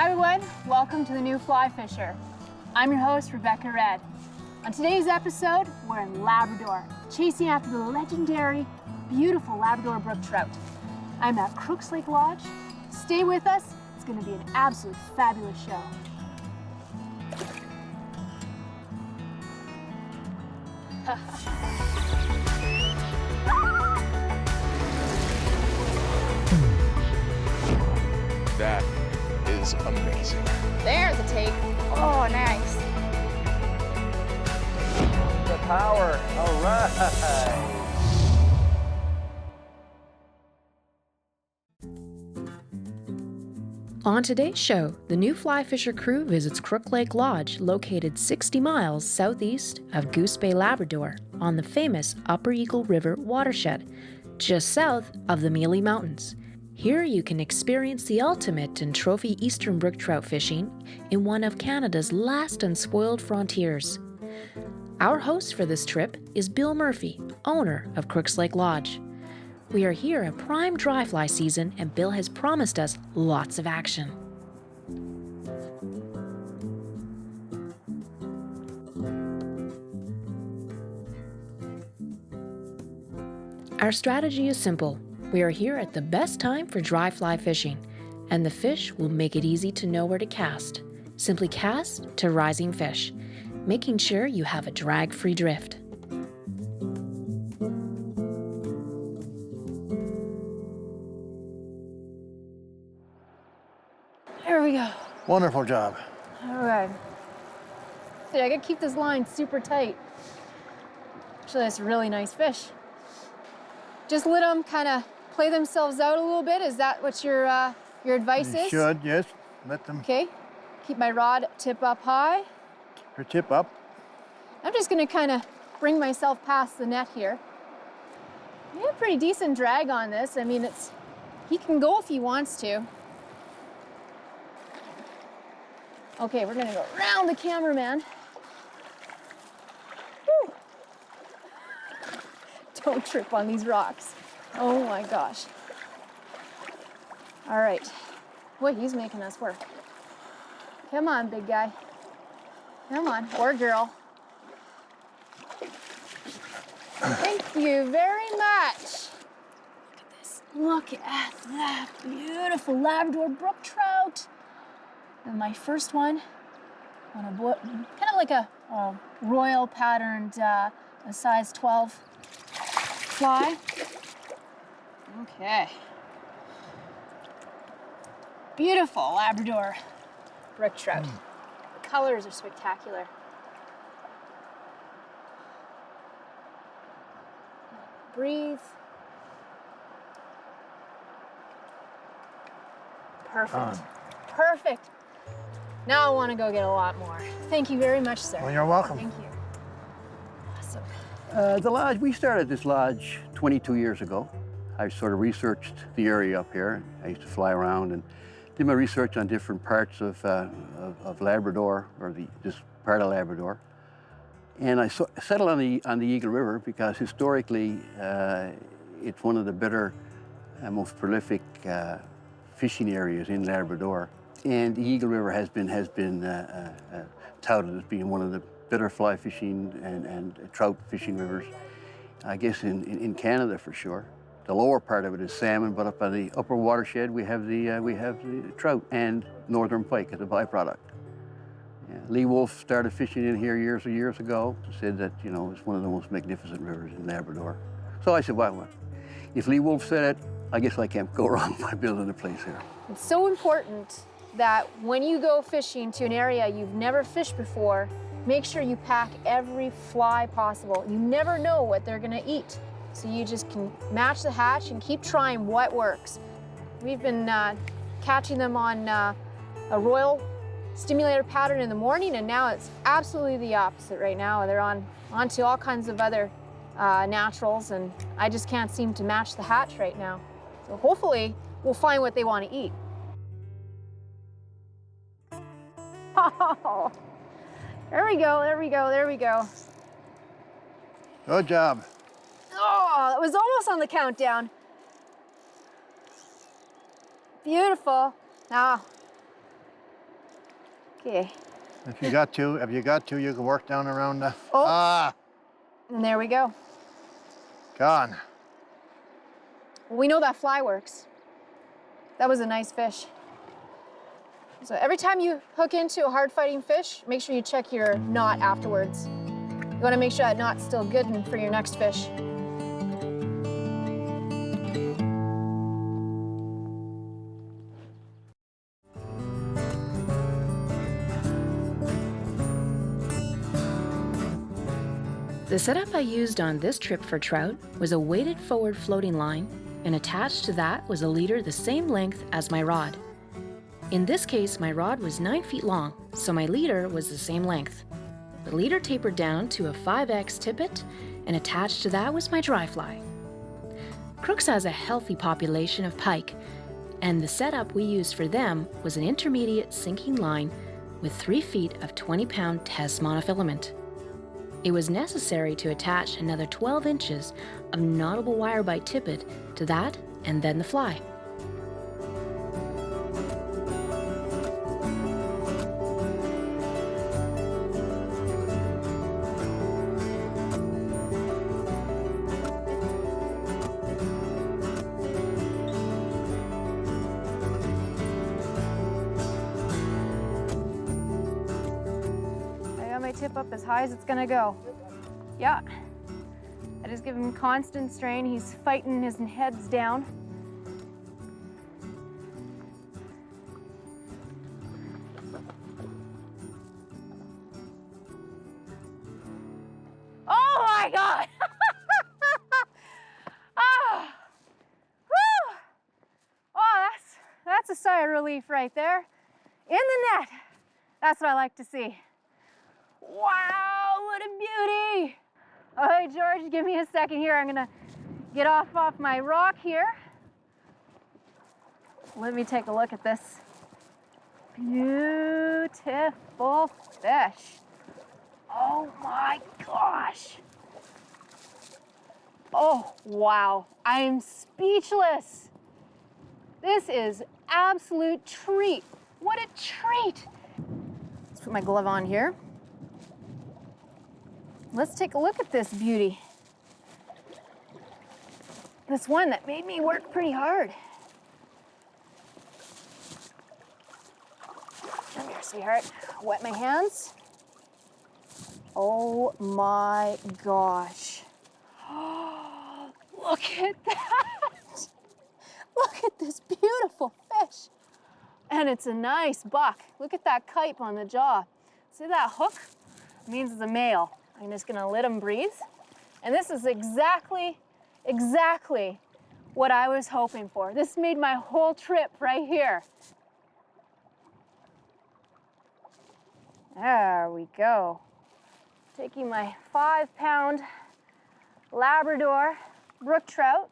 Hi everyone, welcome to the New Fly Fisher. I'm your host, Rebekka Redd. On today's episode, we're in Labrador, chasing after the legendary, beautiful Labrador brook trout. I'm at Crooks Lake Lodge. Stay with us, it's gonna be an absolute fabulous show. That is amazing. There's a take. Oh, nice. The power, all right. On today's show, the New Fly Fisher crew visits Crooks Lake Lodge, located 60 miles southeast of Goose Bay, Labrador, on the famous Upper Eagle River watershed, just south of the Mealy Mountains. Here you can experience the ultimate in trophy Eastern Brook Trout fishing in one of Canada's last unspoiled frontiers. Our host for this trip is Bill Murphy, owner of Crooks Lake Lodge. We are here at prime dry fly season, and Bill has promised us lots of action. Our strategy is simple. We are here at the best time for dry fly fishing, and the fish will make it easy to know where to cast. Simply cast to rising fish, making sure you have a drag-free drift. There we go. Wonderful job. All right. See, I gotta keep this line super tight. Actually, that's a really nice fish. Just let them kind of play themselves out a little bit. Is that what your advice is? Should, yes. Let them Okay. Keep my rod tip up high. keep her tip up. I'm just gonna kind of bring myself past the net here. We have pretty decent drag on this. I mean, he can go if he wants to. Okay, we're gonna go around the cameraman. Whew. Don't trip on these rocks. Oh my gosh. All right. Boy, he's making us work. Come on, big guy. Come on, or girl. Thank you very much. Look at this. Look at that beautiful Labrador brook trout. And my first one on a kind of like a royal patterned, a size 12 fly. Okay. Beautiful Labrador brook trout. The colors are spectacular. Breathe. Perfect. Perfect. Now I want to go get a lot more. Thank you very much, sir. Well, you're welcome. Thank you. Awesome. The lodge, we started this lodge 22 years ago. I sort of researched the area up here. I used to fly around and did my research on different parts of Labrador, or this part of Labrador. And I settled on the Eagle River because historically it's one of the better and most prolific fishing areas in Labrador. And the Eagle River has been touted as being one of the better fly fishing and trout fishing rivers, I guess, in Canada for sure. The lower part of it is salmon, but up on the upper watershed we have the trout and northern pike as a byproduct. Yeah. Lee Wolf started fishing in here years and years ago. Said that it's one of the most magnificent rivers in Labrador. So I said, well, if Lee Wolf said it, I guess I can't go wrong by building a place here. It's so important that when you go fishing to an area you've never fished before, make sure you pack every fly possible. You never know what they're gonna eat. So you just can match the hatch and keep trying what works. We've been catching them on a royal stimulator pattern in the morning, and now it's absolutely the opposite right now. They're onto all kinds of other naturals, and I just can't seem to match the hatch right now. So hopefully we'll find what they want to eat. Oh, there we go, there we go, there we go. Good job. Oh, it was almost on the countdown. Beautiful. Now, Okay, If you got to, you can work down around the. Oh. Ah, and there we go. gone. Well, we know that fly works. That was a nice fish. So every time you hook into a hard-fighting fish, make sure you check your knot afterwards. You want to make sure that knot's still good for your next fish. The setup I used on this trip for trout was a weighted forward floating line, and attached to that was a leader the same length as my rod. In this case, my rod was 9 feet long, so my leader was the same length. The leader tapered down to a 5X tippet, and attached to that was my dry fly. Crooks has a healthy population of pike, and the setup we used for them was an intermediate sinking line with 3 feet of 20-pound test monofilament. It was necessary to attach another 12 inches of knottable wire bite tippet to that and then the fly. I got my tip up as high as it's gonna go. Yeah. I just give him constant strain. He's fighting his heads down. Oh my God! Oh, whew. Oh, that's a sigh of relief right there. In the net. That's what I like to see. Wow, what a beauty! All right, George, give me a second here. I'm gonna get off my rock here. Let me take a look at this beautiful fish. Oh my gosh. Oh, wow, I am speechless. This is absolute treat. What a treat. Let's put my glove on here. Let's take a look at this beauty. This one that made me work pretty hard. Come here, sweetheart. Wet my hands. Oh my gosh. Look at that. Look at this beautiful fish. And it's a nice buck. Look at that kype on the jaw. See that hook? It means it's a male. I'm just gonna let him breathe. And this is exactly what I was hoping for. This made my whole trip right here. There we go. Taking my 5-pound Labrador brook trout.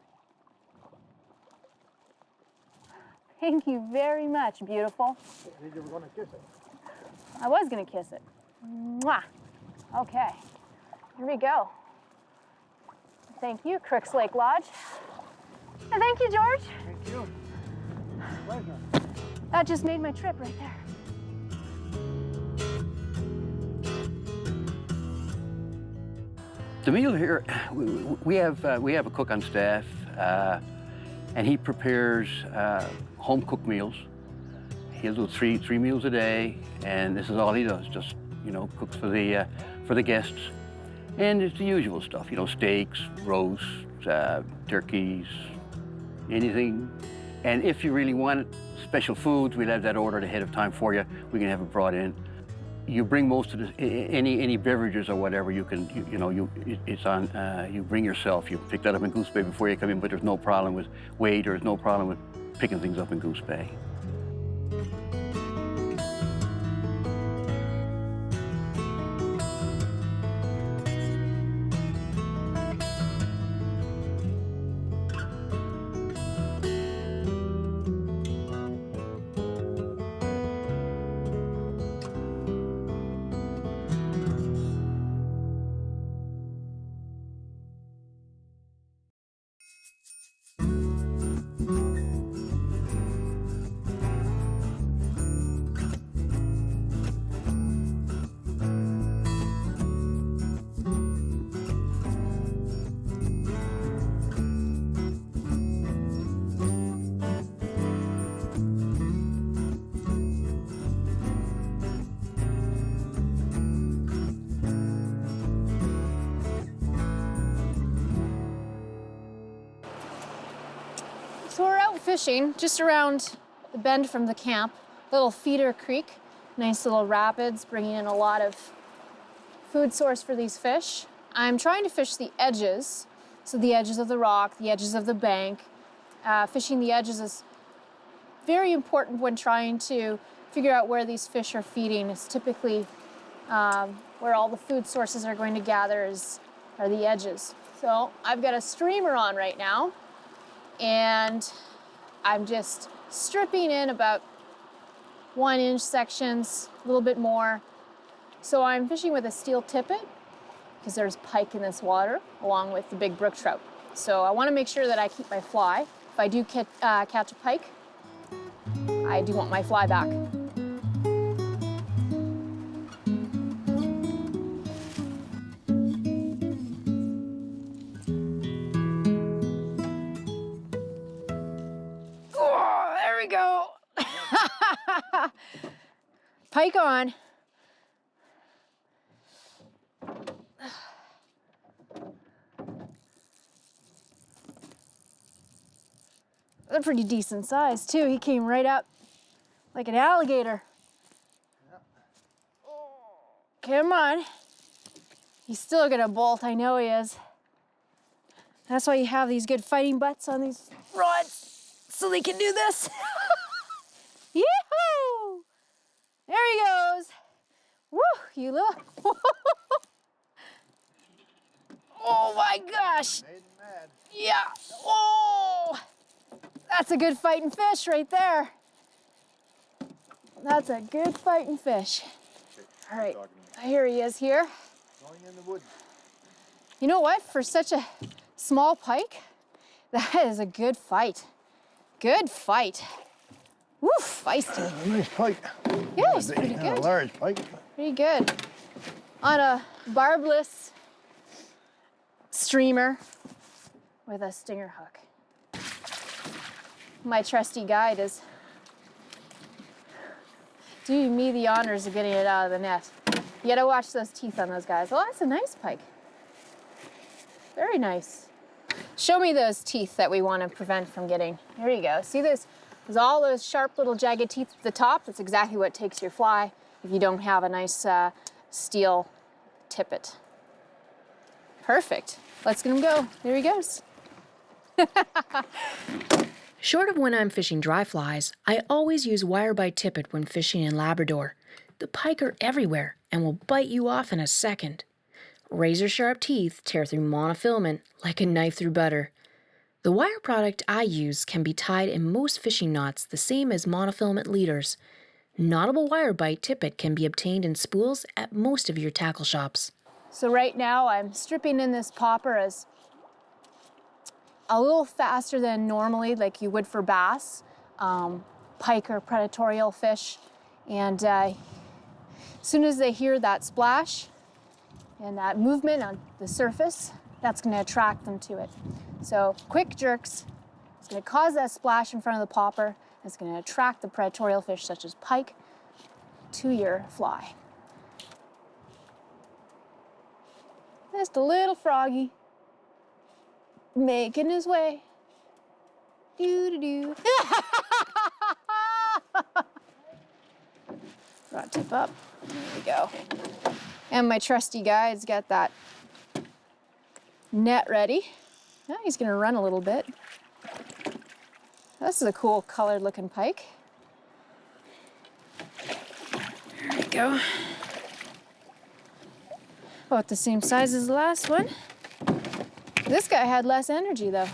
Thank you very much, beautiful. You were gonna kiss it. I was gonna kiss it. Mwah. Okay, here we go. Thank you, Crooks Lake Lodge. And thank you, George. Thank you. Pleasure. That just made my trip right there. The meal here, we have a cook on staff, and he prepares home-cooked meals. He'll do three meals a day, and this is all he does. Just cooks for the guests, and it's the usual stuff. Steaks, roasts, turkeys, anything. And if you really want special foods, we'll have that ordered ahead of time for you. We can have it brought in. You bring most of the, any beverages or whatever, you can, it's on, you bring yourself. You pick that up in Goose Bay before you come in, but there's no problem with weight, there's no problem with picking things up in Goose Bay. out fishing just around the bend from the camp, little feeder creek, nice little rapids, bringing in a lot of food source for these fish. I'm trying to fish the edges, so the edges of the rock, the edges of the bank. Fishing the edges is very important when trying to figure out where these fish are feeding. It's typically where all the food sources are going to gather are the edges. So I've got a streamer on right now, and I'm just stripping in about 1-inch sections, a little bit more. So I'm fishing with a steel tippet because there's pike in this water along with the big brook trout. So I want to make sure that I keep my fly. If I do catch a pike, I do want my fly back. Oh, there we go. Pike on. They're pretty decent size too. He came right up like an alligator. Come on. He's still gonna bolt, I know he is. That's why you have these good fighting butts on these rods, so they can do this. Yee-hoo! There he goes. Woo, you little. Oh my gosh. Made him mad. Yeah. Oh, that's a good fighting fish right there. That's a good fighting fish. All right, here he is here. Going in the woods. You know what? For such a small pike, that is a good fight. Good fight. Woo, feisty. A nice pike. Yeah, he's pretty A good. large pike. Pretty good. On a barbless streamer with a stinger hook. My trusty guide is doing me the honors of getting it out of the net. You gotta watch those teeth on those guys. Oh, that's a nice pike. Very nice. Show me those teeth that we want to prevent from getting. Here you go. See this? There's all those sharp little jagged teeth at the top. That's exactly what takes your fly if you don't have a nice steel tippet. Perfect. Let's get him go. There he goes. Short of when I'm fishing dry flies, I always use wire bite tippet when fishing in Labrador. The pike are everywhere and will bite you off in a second. Razor-sharp teeth tear through monofilament like a knife through butter. The wire product I use can be tied in most fishing knots the same as monofilament leaders. Knottable wire bite tippet can be obtained in spools at most of your tackle shops. So right now I'm stripping in this popper as a little faster than normally, like you would for bass, pike or predatorial fish. And as soon as they hear that splash and that movement on the surface, that's gonna attract them to it. So quick jerks, it's gonna cause that splash in front of the popper. It's gonna attract the predatorial fish such as pike to your fly. Just a little froggy making his way. Doo-doo-doo. Rod tip up. There we go. And my trusty guide's got that net ready. Now he's gonna run a little bit. This is a cool colored looking pike. There we go. About the same size as the last one. This guy had less energy though.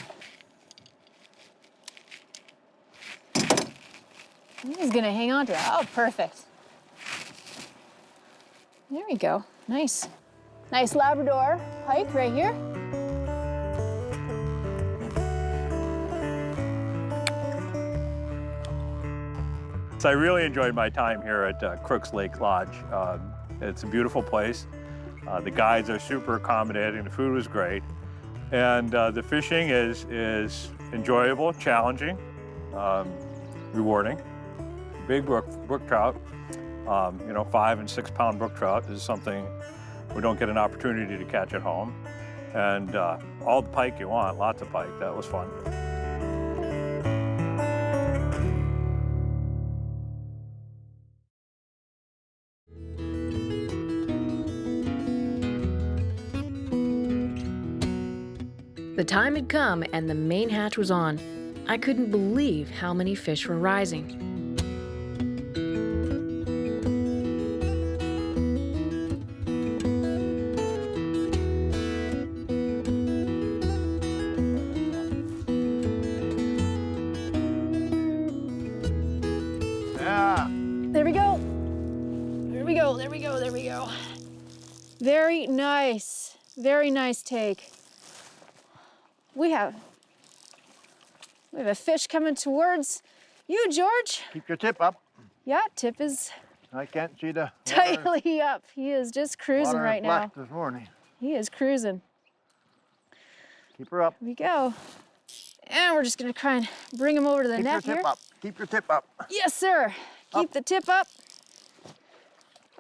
He's gonna hang on to it. Oh, perfect. There we go. Nice. Nice Labrador pike right here. So I really enjoyed my time here at Crooks Lake Lodge. It's a beautiful place. The guides are super accommodating. The food was great. And the fishing is enjoyable, challenging, rewarding. Big brook trout, 5 and 6 pound brook trout is something we don't get an opportunity to catch at home. And all the pike you want, lots of pike. That was fun. The time had come and the main hatch was on. I couldn't believe how many fish were rising. Yeah. There we go. There we go, there we go, there we go. Very nice take. We have a fish coming towards you, George. Keep your tip up. Yeah, tip is I can't see the water. tightly up. He is just cruising Water right is now. black this morning. He is cruising. Keep her up. Here we go. And we're just gonna try and bring him over to the Keep your net tip here. up. Keep your tip up. Yes, sir. Keep Up. the tip up.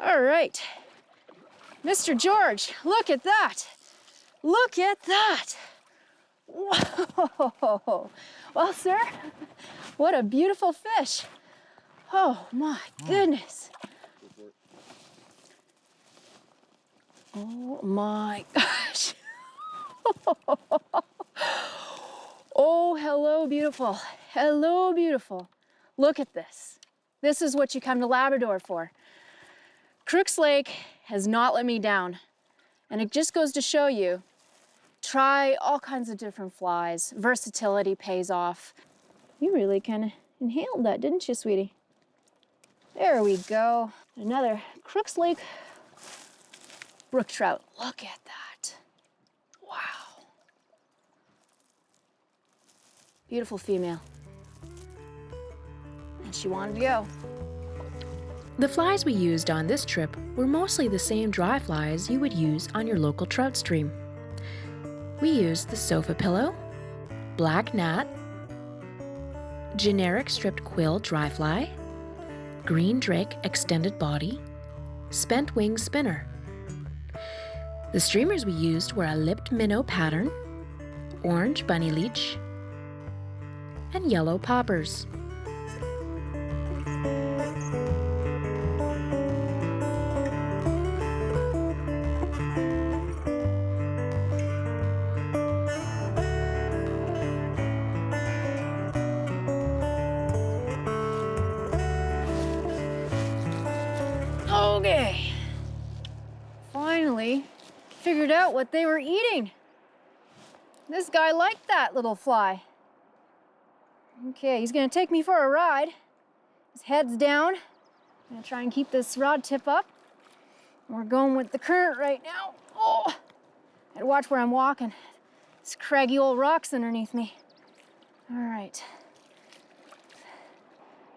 All right. Mr. George, look at that. Look at that. Whoa. Well, sir, what a beautiful fish. Oh, my goodness. Oh, my gosh. Oh, hello, beautiful. Hello, beautiful. Look at this. This is what you come to Labrador for. Crooks Lake has not let me down. And it just goes to show you, try all kinds of different flies. Versatility pays off. You really kind of inhaled that, didn't you, sweetie? There we go. Another Crooks Lake brook trout. Look at that. Wow. Beautiful female. And she wanted to go. The flies we used on this trip were mostly the same dry flies you would use on your local trout stream. We used the sofa pillow, black gnat, generic striped quill dry fly, green drake extended body, spent wing spinner. The streamers we used were a lipped minnow pattern, orange bunny leech, and yellow poppers. Okay. Finally figured out what they were eating. This guy liked that little fly. Okay, he's gonna take me for a ride. His head's down. I'm gonna try and keep this rod tip up. We're going with the current right now. Oh, gotta watch where I'm walking. There's craggy old rocks underneath me. All right.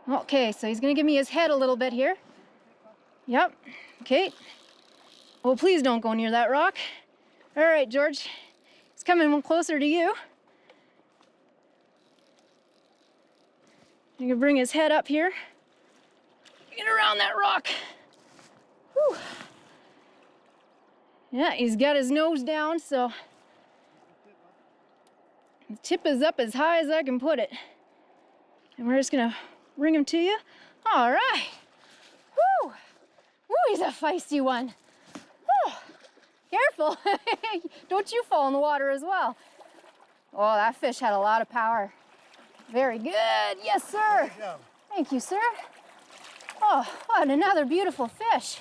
Okay, so he's gonna give me his head a little bit here. Yep, okay. Oh, please don't go near that rock. All right, George, he's coming closer to you. I'm gonna bring his head up here. Get around that rock. Whew. Yeah, he's got his nose down, so the tip is up as high as I can put it. And we're just gonna bring him to you. All right. Whew. Ooh, he's a feisty one. Whew. Careful. Don't you fall in the water as well. Oh, that fish had a lot of power. Very good. Yes, sir. Thank you, sir. Oh, what another beautiful fish.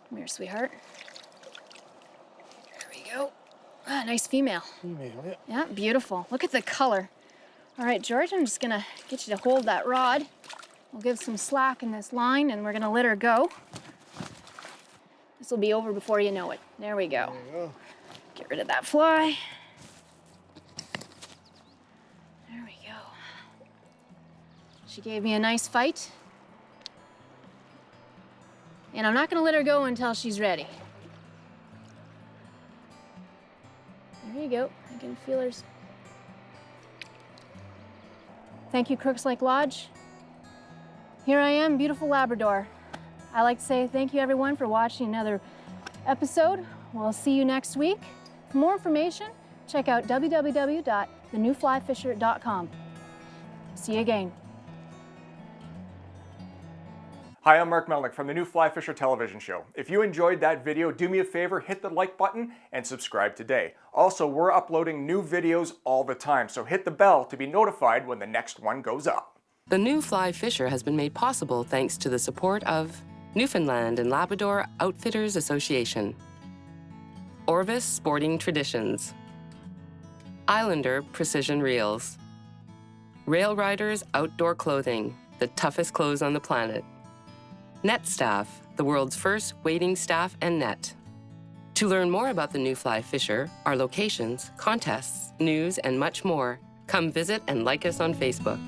Come here, sweetheart. There we go. Ah, nice female. Female, yeah. Yeah, beautiful. Look at the color. All right, George, I'm just gonna get you to hold that rod. We'll give some slack in this line and we're gonna let her go. This will be over before you know it. There we go. There you go. Get rid of that fly. There we go. She gave me a nice fight. And I'm not gonna let her go until she's ready. There you go. I can feel hers. Thank you, Crooks Lake Lodge. Here I am, beautiful Labrador. I like to say thank you everyone for watching another episode. We'll see you next week. For more information, check out www.thenewflyfisher.com. See you again. Hi, I'm Mark Melnick from the new Fly Fisher television show. If you enjoyed that video, do me a favor, hit the like button and subscribe today. Also, we're uploading new videos all the time, so hit the bell to be notified when the next one goes up. The new Fly Fisher has been made possible thanks to the support of Newfoundland and Labrador Outfitters Association, Orvis Sporting Traditions, Islander Precision Reels, Rail Riders Outdoor Clothing, the toughest clothes on the planet, Net Staff, the world's first wading staff and net. To learn more about the new Fly Fisher, our locations, contests, news, and much more, come visit and like us on Facebook.